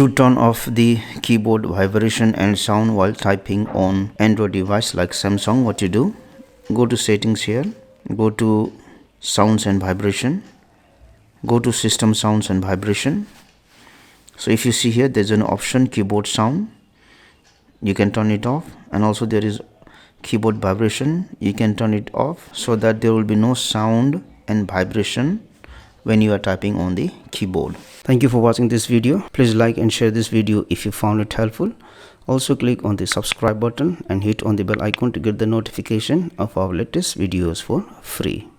To turn off the keyboard vibration and sound while typing on Android device like Samsung, what you do, go to settings here, go to sounds and vibration, go to system sounds and vibration. So if you see here, there's an option keyboard sound, you can turn it off, and also there is keyboard vibration, you can turn it off so that there will be no sound and vibration when you are typing on the keyboard. Thank you for watching this video. Please like and share this video if you found it helpful. Also click on the subscribe button and hit on the bell icon to get the notification of our latest videos for free.